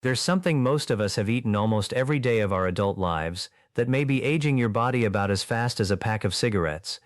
There's something most of us have eaten almost every day of our adult lives that may be aging your body about as fast as a pack of cigarettes.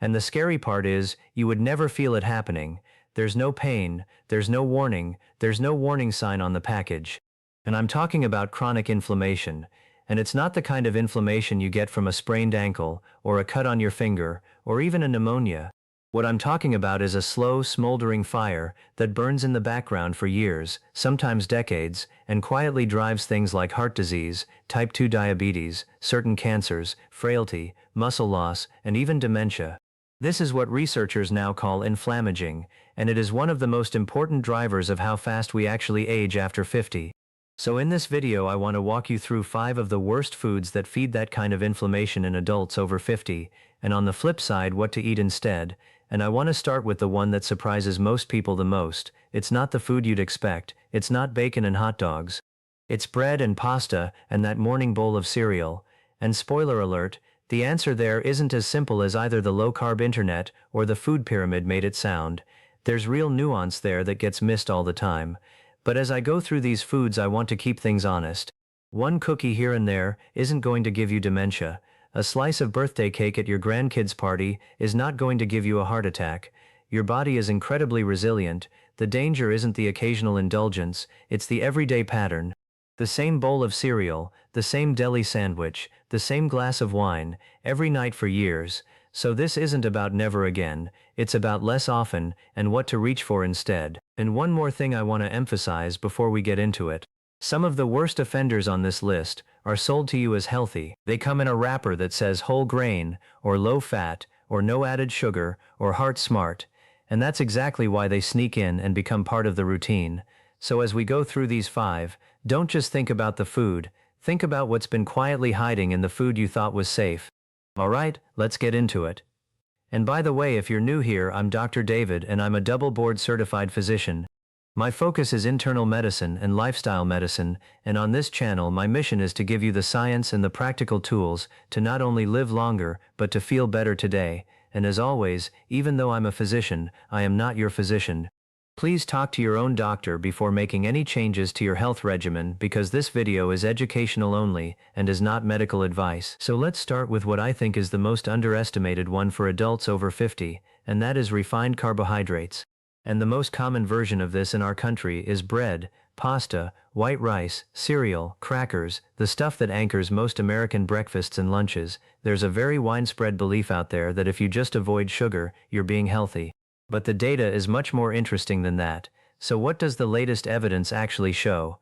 And the scary part is, you would never feel it happening. There's no pain, there's no warning, there's no warning sign on the package. And I'm talking about chronic inflammation. And it's not the kind of inflammation you get from a sprained ankle, or a cut on your finger, or even a pneumonia. What I'm talking about is a slow, smoldering fire that burns in the background for years, sometimes decades, and quietly drives things like heart disease, type 2 diabetes, certain cancers, frailty, muscle loss, and even dementia. This is what researchers now call inflammaging, and it is one of the most important drivers of how fast we actually age after 50. So in this video I want to walk you through 5 of the worst foods that feed that kind of inflammation in adults over 50, and on the flip side what to eat instead. And I want to start with the one that surprises most people the most. It's not the food you'd expect, it's not bacon and hot dogs. It's bread and pasta and that morning bowl of cereal. And spoiler alert, the answer there isn't as simple as either the low-carb internet or the food pyramid made it sound. There's real nuance there that gets missed all the time. But as I go through these foods I want to keep things honest. One cookie here and there isn't going to give you dementia. A slice of birthday cake at your grandkid's party is not going to give you a heart attack. Your body is incredibly resilient. The danger isn't the occasional indulgence, it's the everyday pattern. The same bowl of cereal, the same deli sandwich, the same glass of wine, every night for years. So this isn't about never again, it's about less often, and what to reach for instead. And one more thing I want to emphasize before we get into it. Some of the worst offenders on this list are sold to you as healthy. They come in a wrapper that says whole grain, or low fat, or no added sugar, or heart smart. And that's exactly why they sneak in and become part of the routine. So as we go through these 5, don't just think about the food, think about what's been quietly hiding in the food you thought was safe. Alright, let's get into it. And by the way, if you're new here, I'm Dr. David and I'm a double board certified physician. My focus is internal medicine and lifestyle medicine, and on this channel my mission is to give you the science and the practical tools to not only live longer, but to feel better today. And as always, even though I'm a physician, I am not your physician. Please talk to your own doctor before making any changes to your health regimen because this video is educational only and is not medical advice. So let's start with what I think is the most underestimated one for adults over 50, and that is refined carbohydrates. And the most common version of this in our country is bread, pasta, white rice, cereal, crackers, the stuff that anchors most American breakfasts and lunches. There's a very widespread belief out there that if you just avoid sugar, you're being healthy. But the data is much more interesting than that. So what does the latest evidence actually show?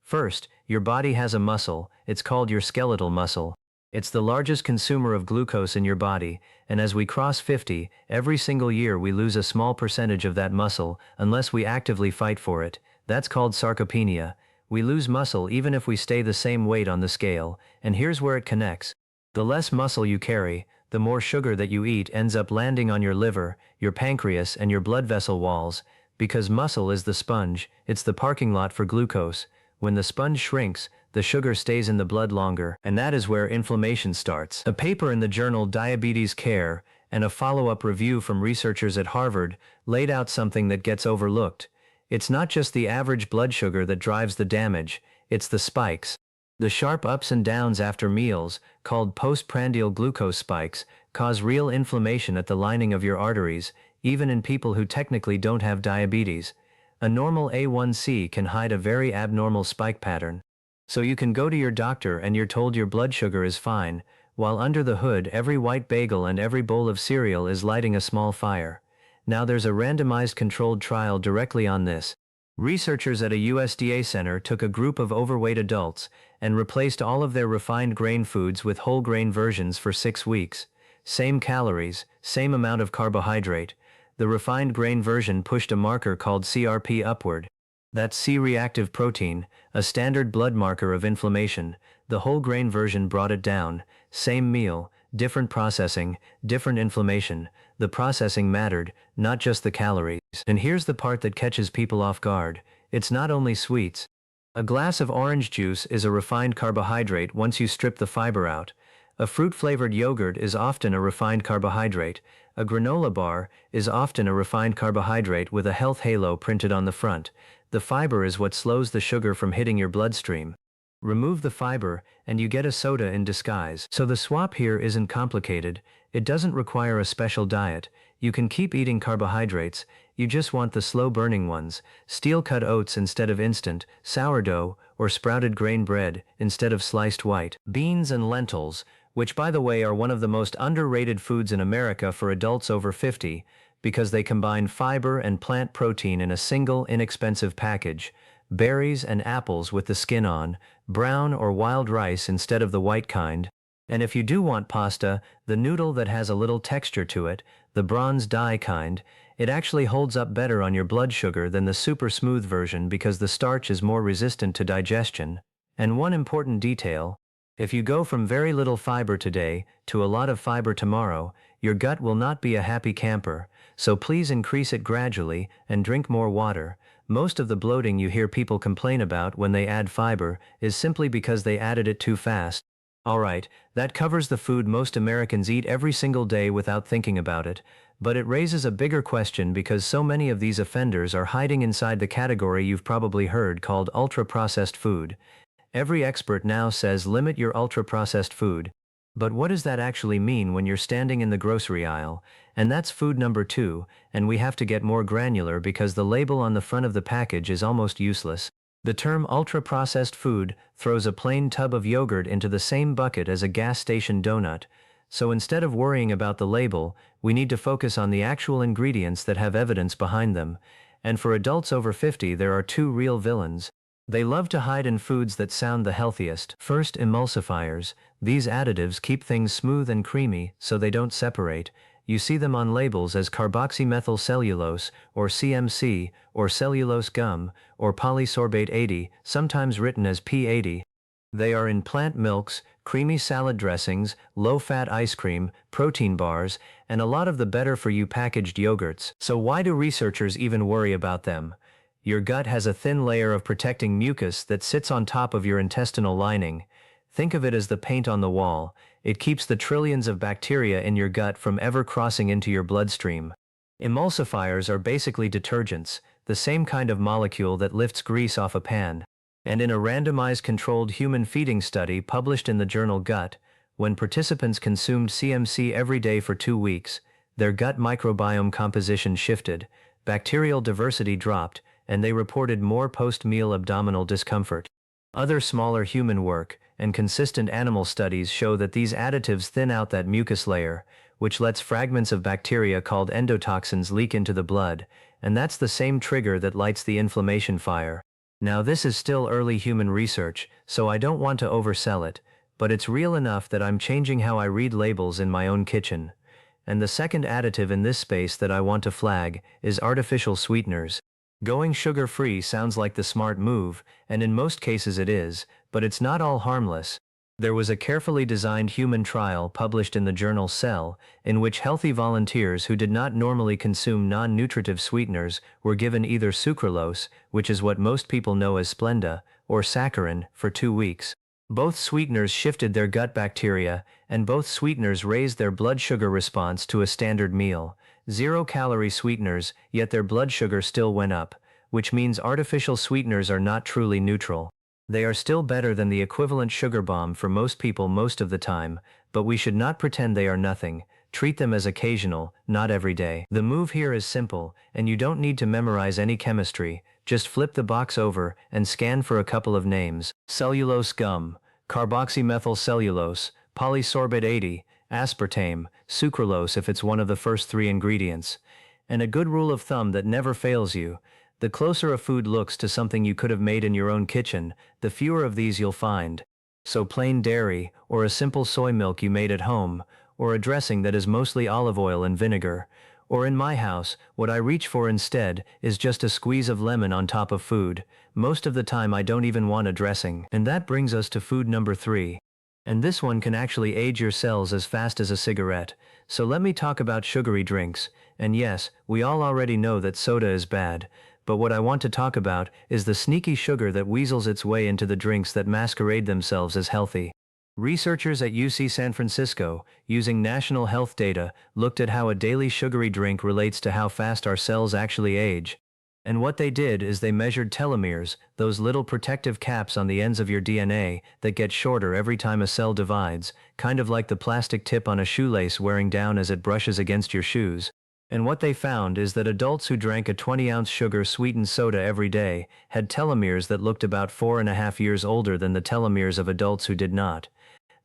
First, your body has a muscle, it's called your skeletal muscle. It's the largest consumer of glucose in your body, and as we cross 50, every single year we lose a small percentage of that muscle, unless we actively fight for it. That's called sarcopenia. We lose muscle even if we stay the same weight on the scale, and here's where it connects. The less muscle you carry, the more sugar that you eat ends up landing on your liver, your pancreas, and your blood vessel walls. Because muscle is the sponge, it's the parking lot for glucose. When the sponge shrinks, the sugar stays in the blood longer, and that is where inflammation starts. A paper in the journal Diabetes Care and a follow-up review from researchers at Harvard laid out something that gets overlooked. It's not just the average blood sugar that drives the damage, it's the spikes. The sharp ups and downs after meals, called postprandial glucose spikes, cause real inflammation at the lining of your arteries, even in people who technically don't have diabetes. A normal A1C can hide a very abnormal spike pattern. So you can go to your doctor and you're told your blood sugar is fine, while under the hood every white bagel and every bowl of cereal is lighting a small fire. Now there's a randomized controlled trial directly on this. Researchers at a USDA center took a group of overweight adults and replaced all of their refined grain foods with whole grain versions for 6 weeks. Same calories, same amount of carbohydrate. The refined grain version pushed a marker called CRP upward. That's C-reactive protein, a standard blood marker of inflammation. The whole grain version brought it down. Same meal, different processing, different inflammation. The processing mattered, not just the calories. And here's the part that catches people off guard. It's not only sweets. A glass of orange juice is a refined carbohydrate once you strip the fiber out. A fruit-flavored yogurt is often a refined carbohydrate. A granola bar is often a refined carbohydrate with a health halo printed on the front. The fiber is what slows the sugar from hitting your bloodstream. Remove the fiber, and you get a soda in disguise. So the swap here isn't complicated. It doesn't require a special diet. You can keep eating carbohydrates. You just want the slow-burning ones. Steel-cut oats instead of instant, sourdough, or sprouted grain bread instead of sliced white. Beans and lentils, which by the way are one of the most underrated foods in America for adults over 50, because they combine fiber and plant protein in a single, inexpensive package. Berries and apples with the skin on, brown or wild rice instead of the white kind. And if you do want pasta, the noodle that has a little texture to it, the bronze dye kind, it actually holds up better on your blood sugar than the super smooth version because the starch is more resistant to digestion. And one important detail, if you go from very little fiber today to a lot of fiber tomorrow, your gut will not be a happy camper, so please increase it gradually and drink more water. Most of the bloating you hear people complain about when they add fiber is simply because they added it too fast. Alright, that covers the food most Americans eat every single day without thinking about it, but it raises a bigger question because so many of these offenders are hiding inside the category you've probably heard called ultra-processed food. Every expert now says limit your ultra-processed food. But what does that actually mean when you're standing in the grocery aisle? And that's food number 2, and we have to get more granular because the label on the front of the package is almost useless. The term ultra-processed food throws a plain tub of yogurt into the same bucket as a gas station donut. So instead of worrying about the label, we need to focus on the actual ingredients that have evidence behind them. And for adults over 50, there are 2 real villains. They love to hide in foods that sound the healthiest. First, emulsifiers. These additives keep things smooth and creamy so they don't separate. You see them on labels as carboxymethylcellulose, or CMC, or cellulose gum, or polysorbate 80, sometimes written as P80. They are in plant milks, creamy salad dressings, low-fat ice cream, protein bars, and a lot of the better-for-you packaged yogurts. So why do researchers even worry about them? Your gut has a thin layer of protecting mucus that sits on top of your intestinal lining. Think of it as the paint on the wall. It keeps the trillions of bacteria in your gut from ever crossing into your bloodstream. Emulsifiers are basically detergents, the same kind of molecule that lifts grease off a pan. And in a randomized controlled human feeding study published in the journal Gut, when participants consumed CMC every day for 2 weeks, their gut microbiome composition shifted, bacterial diversity dropped, and they reported more post-meal abdominal discomfort. Other smaller human work and consistent animal studies show that these additives thin out that mucus layer, which lets fragments of bacteria called endotoxins leak into the blood, and that's the same trigger that lights the inflammation fire. Now this is still early human research, so I don't want to oversell it, but it's real enough that I'm changing how I read labels in my own kitchen. And the second additive in this space that I want to flag is artificial sweeteners. Going sugar-free sounds like the smart move, and in most cases it is, but it's not all harmless. There was a carefully designed human trial published in the journal Cell, in which healthy volunteers who did not normally consume non-nutritive sweeteners were given either sucralose, which is what most people know as Splenda, or saccharin, for 2 weeks. Both sweeteners shifted their gut bacteria, and both sweeteners raised their blood sugar response to a standard meal. 0-calorie sweeteners, yet their blood sugar still went up, which means artificial sweeteners are not truly neutral. They are still better than the equivalent sugar bomb for most people most of the time, but we should not pretend they are nothing. Treat them as occasional, not every day. The move here is simple, and you don't need to memorize any chemistry. Just flip the box over and scan for a couple of names. Cellulose gum, carboxymethylcellulose, polysorbate 80, aspartame, sucralose if it's one of the first 3 ingredients. And a good rule of thumb that never fails you: the closer a food looks to something you could have made in your own kitchen, the fewer of these you'll find. So plain dairy, or a simple soy milk you made at home, or a dressing that is mostly olive oil and vinegar. Or in my house, what I reach for instead is just a squeeze of lemon on top of food. Most of the time I don't even want a dressing. And that brings us to food number 3. And this one can actually age your cells as fast as a cigarette. So let me talk about sugary drinks. And yes, we all already know that soda is bad. But what I want to talk about is the sneaky sugar that weasels its way into the drinks that masquerade themselves as healthy. Researchers at UC San Francisco, using national health data, looked at how a daily sugary drink relates to how fast our cells actually age. And what they did is they measured telomeres, those little protective caps on the ends of your DNA that get shorter every time a cell divides, kind of like the plastic tip on a shoelace wearing down as it brushes against your shoes. And what they found is that adults who drank a 20-ounce sugar-sweetened soda every day had telomeres that looked about 4.5 years older than the telomeres of adults who did not.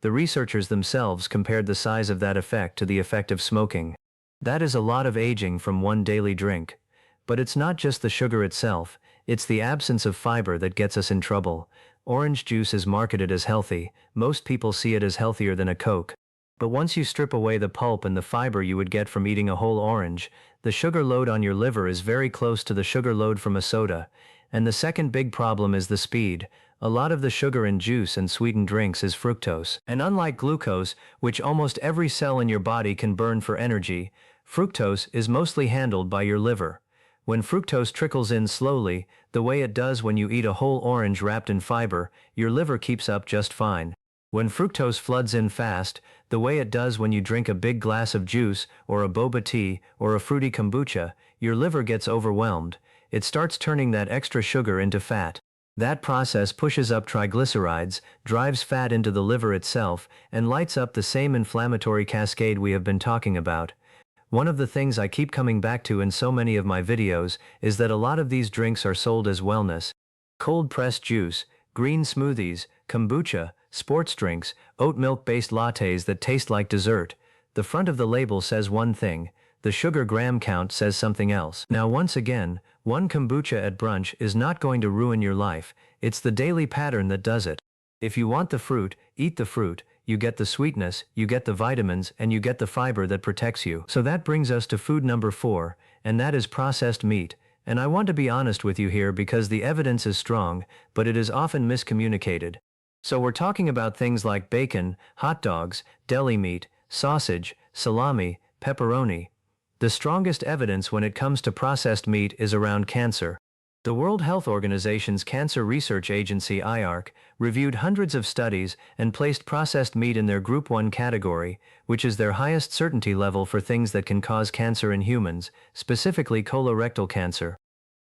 The researchers themselves compared the size of that effect to the effect of smoking. That is a lot of aging from one daily drink. But it's not just the sugar itself, it's the absence of fiber that gets us in trouble. Orange juice is marketed as healthy, most people see it as healthier than a Coke. But once you strip away the pulp and the fiber you would get from eating a whole orange, the sugar load on your liver is very close to the sugar load from a soda. And the second big problem is the speed. A lot of the sugar in juice and sweetened drinks is fructose. And unlike glucose, which almost every cell in your body can burn for energy, fructose is mostly handled by your liver. When fructose trickles in slowly, the way it does when you eat a whole orange wrapped in fiber, your liver keeps up just fine. When fructose floods in fast, the way it does when you drink a big glass of juice, or a boba tea, or a fruity kombucha, your liver gets overwhelmed. It starts turning that extra sugar into fat. That process pushes up triglycerides, drives fat into the liver itself, and lights up the same inflammatory cascade we have been talking about. One of the things I keep coming back to in so many of my videos is that a lot of these drinks are sold as wellness. Cold-pressed juice, green smoothies, kombucha, sports drinks, oat milk-based lattes that taste like dessert. The front of the label says one thing, the sugar gram count says something else. Now once again, one kombucha at brunch is not going to ruin your life, it's the daily pattern that does it. If you want the fruit, eat the fruit. You get the sweetness, you get the vitamins, and you get the fiber that protects you. So that brings us to food number 4, and that is processed meat. And I want to be honest with you here because the evidence is strong, but it is often miscommunicated. So we're talking about things like bacon, hot dogs, deli meat, sausage, salami, pepperoni. The strongest evidence when it comes to processed meat is around cancer. The World Health Organization's Cancer Research Agency IARC reviewed hundreds of studies and placed processed meat in their Group 1 category, which is their highest certainty level for things that can cause cancer in humans, specifically colorectal cancer.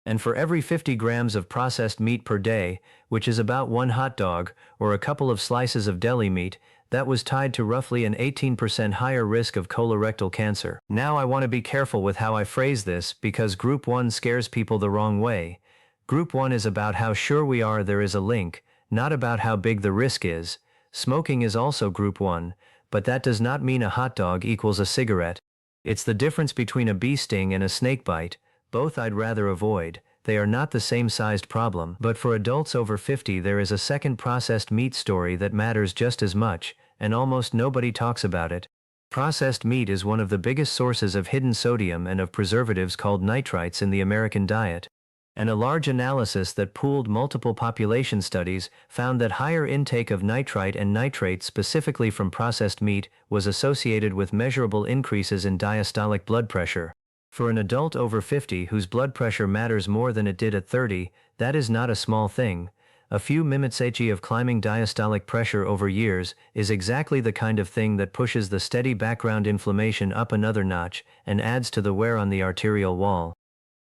And for every 50 grams of processed meat per day, which is about one hot dog or a couple of slices of deli meat, that was tied to roughly an 18% higher risk of colorectal cancer. Now I want to be careful with how I phrase this because Group 1 scares people the wrong way. Group 1 is about how sure we are there is a link, not about how big the risk is. Smoking is also Group 1, but that does not mean a hot dog equals a cigarette. It's the difference between a bee sting and a snake bite. Both I'd rather avoid. They are not the same sized problem. But for adults over 50 there is a second processed meat story that matters just as much, and almost nobody talks about it. Processed meat is one of the biggest sources of hidden sodium and of preservatives called nitrites in the American diet. And a large analysis that pooled multiple population studies found that higher intake of nitrite and nitrate specifically from processed meat was associated with measurable increases in diastolic blood pressure. For an adult over 50 whose blood pressure matters more than it did at 30, that is not a small thing. A few minutes of climbing diastolic pressure over years is exactly the kind of thing that pushes the steady background inflammation up another notch and adds to the wear on the arterial wall.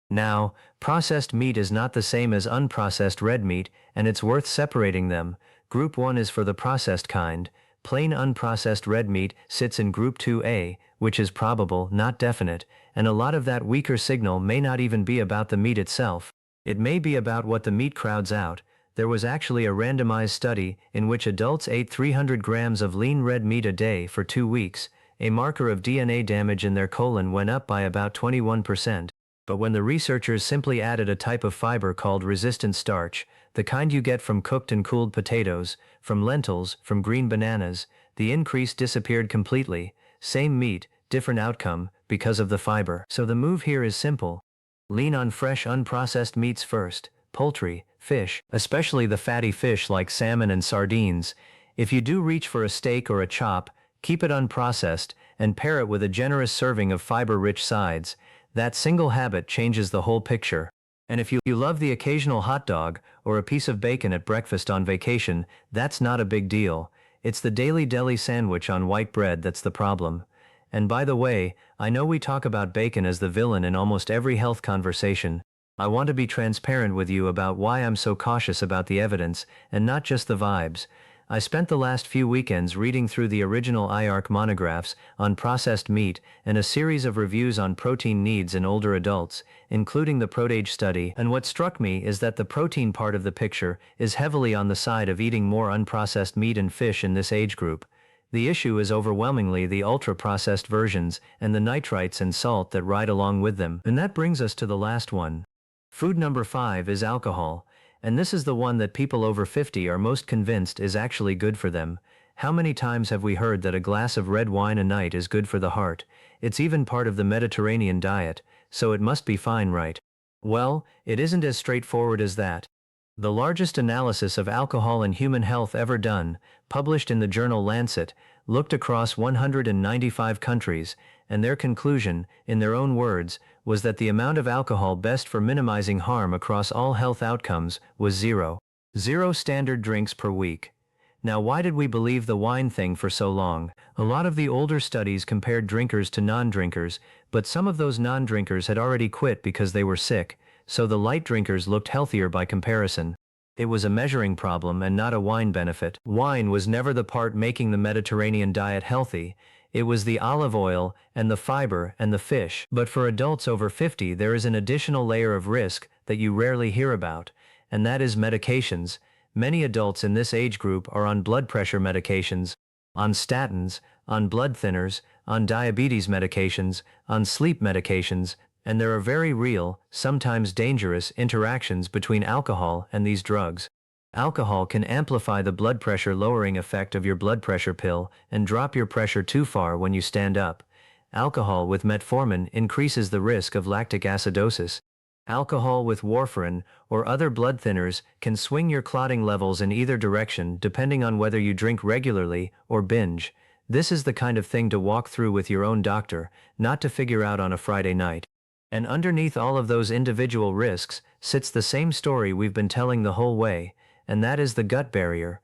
Now, processed meat is not the same as unprocessed red meat, and it's worth separating them. Group 1 is for the processed kind. Plain unprocessed red meat sits in Group 2A, which is probable, not definite, and a lot of that weaker signal may not even be about the meat itself. It may be about what the meat crowds out. There was actually a randomized study in which adults ate 300 grams of lean red meat a day for 2 weeks. A marker of DNA damage in their colon went up by about 21%. But when the researchers simply added a type of fiber called resistant starch, the kind you get from cooked and cooled potatoes, from lentils, from green bananas, the increase disappeared completely. Same meat, different outcome, because of the fiber. So the move here is simple. Lean on fresh unprocessed meats first, poultry, fish, especially the fatty fish like salmon and sardines. If you do reach for a steak or a chop, keep it unprocessed, and pair it with a generous serving of fiber-rich sides. That single habit changes the whole picture. And if you love the occasional hot dog, or a piece of bacon at breakfast on vacation, that's not a big deal. It's the daily deli sandwich on white bread that's the problem. And by the way, I know we talk about bacon as the villain in almost every health conversation, I want to be transparent with you about why I'm so cautious about the evidence, and not just the vibes. I spent the last few weekends reading through the original IARC monographs on processed meat and a series of reviews on protein needs in older adults, including the Protage study, and what struck me is that the protein part of the picture is heavily on the side of eating more unprocessed meat and fish in this age group. The issue is overwhelmingly the ultra-processed versions and the nitrites and salt that ride along with them. And that brings us to the last one. Food number 5 is alcohol, and this is the one that people over 50 are most convinced is actually good for them. How many times have we heard that a glass of red wine a night is good for the heart? It's even part of the Mediterranean diet, so it must be fine, right? Well, it isn't as straightforward as that. The largest analysis of alcohol in human health ever done, published in the journal Lancet, looked across 195 countries, and their conclusion, in their own words, was that the amount of alcohol best for minimizing harm across all health outcomes was 0. 0 standard drinks per week. Now, why did we believe the wine thing for so long? A lot of the older studies compared drinkers to non-drinkers, but some of those non-drinkers had already quit because they were sick, so the light drinkers looked healthier by comparison. It was a measuring problem and not a wine benefit. Wine was never the part making the Mediterranean diet healthy. It was the olive oil and the fiber and the fish. But for adults over 50, there is an additional layer of risk that you rarely hear about, and that is medications. Many adults in this age group are on blood pressure medications, on statins, on blood thinners, on diabetes medications, on sleep medications, and there are very real, sometimes dangerous, interactions between alcohol and these drugs. Alcohol can amplify the blood pressure lowering effect of your blood pressure pill and drop your pressure too far when you stand up. Alcohol with metformin increases the risk of lactic acidosis. Alcohol with warfarin or other blood thinners can swing your clotting levels in either direction depending on whether you drink regularly or binge. This is the kind of thing to walk through with your own doctor, not to figure out on a Friday night. And underneath all of those individual risks sits the same story we've been telling the whole way, and that is the gut barrier.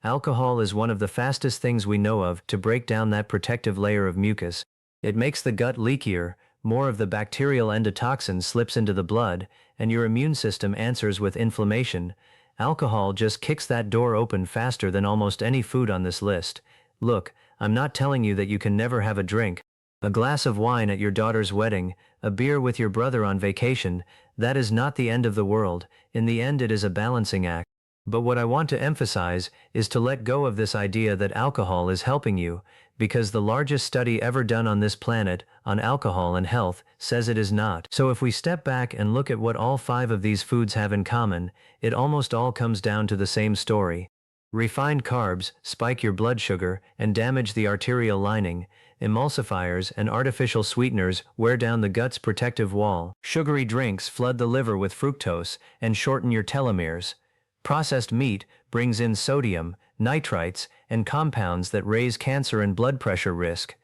Alcohol is one of the fastest things we know of to break down that protective layer of mucus. It makes the gut leakier, more of the bacterial endotoxin slips into the blood, and your immune system answers with inflammation. Alcohol just kicks that door open faster than almost any food on this list. Look, I'm not telling you that you can never have a drink. A glass of wine at your daughter's wedding, a beer with your brother on vacation, that is not the end of the world. In the end, it is a balancing act. But what I want to emphasize is to let go of this idea that alcohol is helping you, because the largest study ever done on this planet on alcohol and health says it is not. So if we step back and look at what all 5 of these foods have in common, it almost all comes down to the same story. Refined carbs spike your blood sugar and damage the arterial lining. Emulsifiers and artificial sweeteners wear down the gut's protective wall. Sugary drinks flood the liver with fructose and shorten your telomeres. Processed meat brings in sodium, nitrites, and compounds that raise cancer and blood pressure risk.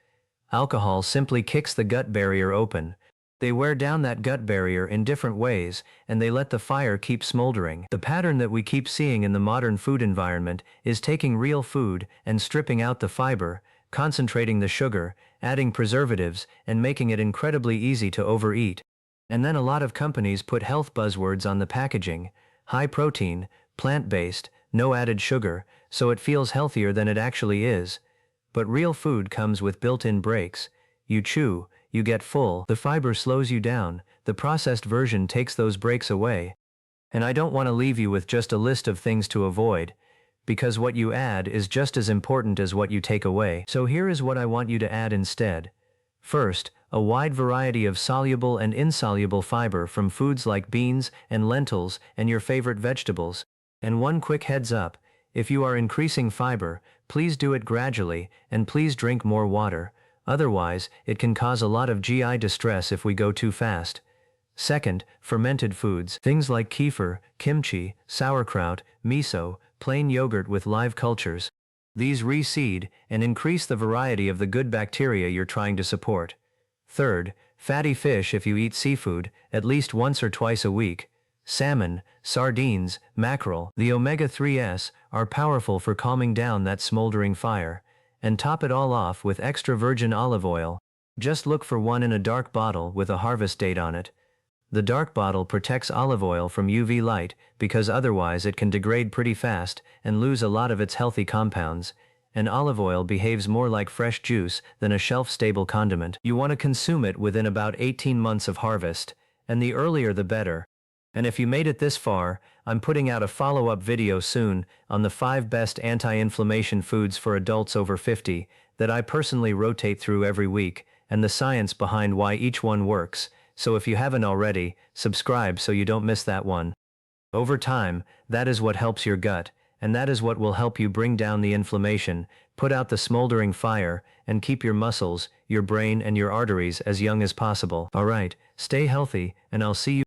Alcohol simply kicks the gut barrier open. They wear down that gut barrier in different ways, and they let the fire keep smoldering. The pattern that we keep seeing in the modern food environment is taking real food and stripping out the fiber, concentrating the sugar, adding preservatives, and making it incredibly easy to overeat. And then a lot of companies put health buzzwords on the packaging: high protein, plant-based, no added sugar, so it feels healthier than it actually is. But real food comes with built-in breaks. You chew, you get full, the fiber slows you down, the processed version takes those breaks away. And I don't want to leave you with just a list of things to avoid, because what you add is just as important as what you take away. So here is what I want you to add instead. First, a wide variety of soluble and insoluble fiber from foods like beans and lentils and your favorite vegetables. And one quick heads up, if you are increasing fiber, please do it gradually, and please drink more water. Otherwise, it can cause a lot of GI distress if we go too fast. Second, fermented foods. Things like kefir, kimchi, sauerkraut, miso, plain yogurt with live cultures. These reseed and increase the variety of the good bacteria you're trying to support. Third, fatty fish if you eat seafood, at least once or twice a week. Salmon, sardines, mackerel, the omega-3s are powerful for calming down that smoldering fire. And top it all off with extra virgin olive oil. Just look for one in a dark bottle with a harvest date on it. The dark bottle protects olive oil from UV light because otherwise it can degrade pretty fast and lose a lot of its healthy compounds, and olive oil behaves more like fresh juice than a shelf-stable condiment. You want to consume it within about 18 months of harvest, and the earlier the better. And if you made it this far, I'm putting out a follow-up video soon on the 5 best anti-inflammation foods for adults over 50 that I personally rotate through every week, and the science behind why each one works. So if you haven't already, subscribe so you don't miss that one. Over time, that is what helps your gut, and that is what will help you bring down the inflammation, put out the smoldering fire, and keep your muscles, your brain and your arteries as young as possible. Alright, stay healthy, and I'll see you